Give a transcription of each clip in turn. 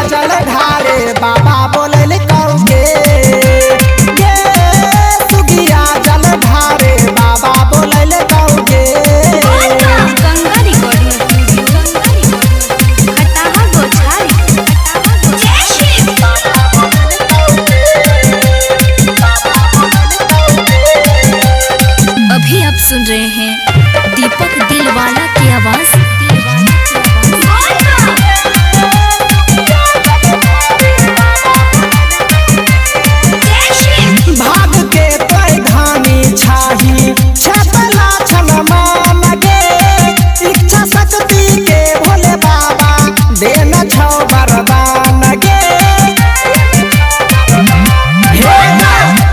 जल ढारे बाबा बोलल कौगे गे सुगिया जल ढारे बाबा बोलल कौगे। गंगा रिकॉर्डिंग खटाहा गोछारी अभी आप सुन रहे हैं दीपक दिलवाला की आवाज। भाग के तोय धानी छाही छपला छन मान गे इच्छा शक्ति के भोले बाबा देना छौ वरदान गे।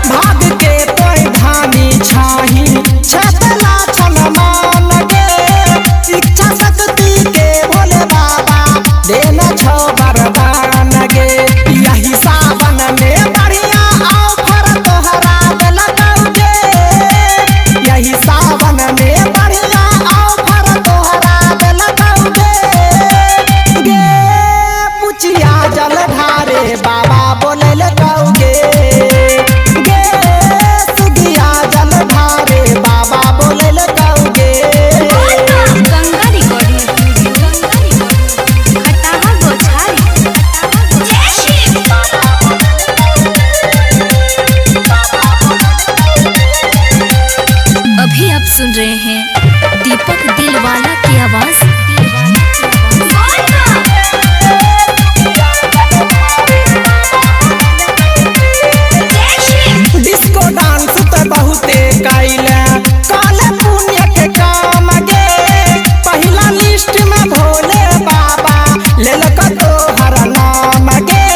भाग के तोय धानी छाही छपला छन मान गे इच्छा शक्ति के भोले बाबा देना छौ वरदान गे। यही सावन में बढ़िया ऑफर तोहरा दिलकौगे यही सावन में बढ़िया ऑफर तोहरा दिलकौगे गे पुचिया जल ढारे बाबा बोलल कौगे गे सुगिया जल ढारे बाबा बोलल कौगे। गंगा रिकॉर्डिंग खटाहा गोछारी अभी आप सुन रहे हैं दीपक दिलवाला की आवाज। डिस्को डांस तो बहुते कैले काले पुण्य के काम गे पहिला लिस्ट में भोले बाबा लेलक तोहर नाम गे।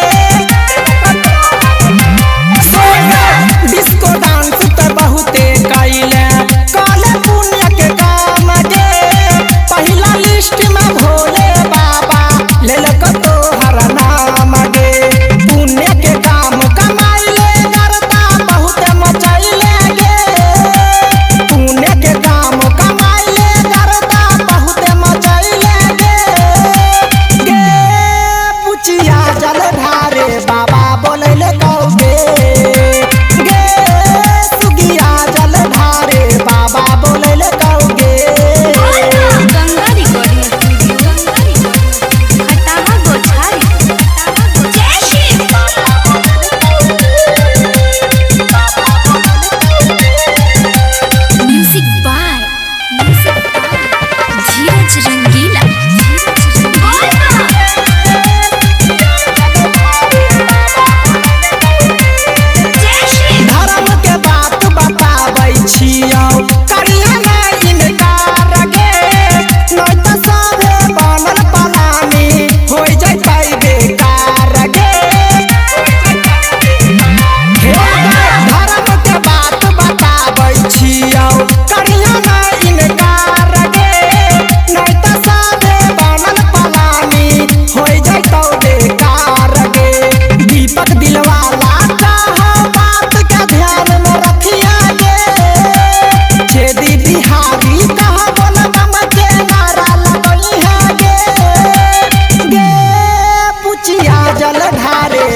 डिस्को डांस तो बहुते कैले काले पुण्य के काम गे पहिला लिस्ट में भोले बाबा लेलक तोहर नाम गे। पुण्य के काम कमाइले करता बहुत मचैले गे पुण्य के काम कमाइले करता बहुत मचैले गे गे पुचिया जल ढारे बाबा बोलल कौगे गे सुगिया जल ढारे बाबा बोलल कौगे। Ganga recording Khataha गोछारी music by धीरज रंगीला। धर्म के बात बताबै छियौ करिया नहीं इनकार गे नहीं तो सभे बनल पलानी होई जैतै बेकार गे। धर्म के बात बताबै छियौ करिया नहीं इनकार गे नहीं तो सभे बनल पलानी होई जैतौ बेकार गे। दीपक दिलवाला बात के ध्यान में रखिया गे छेदी बिहारी कहा बोल बम के नारा लगई है गे गे पुचिया जल ढारे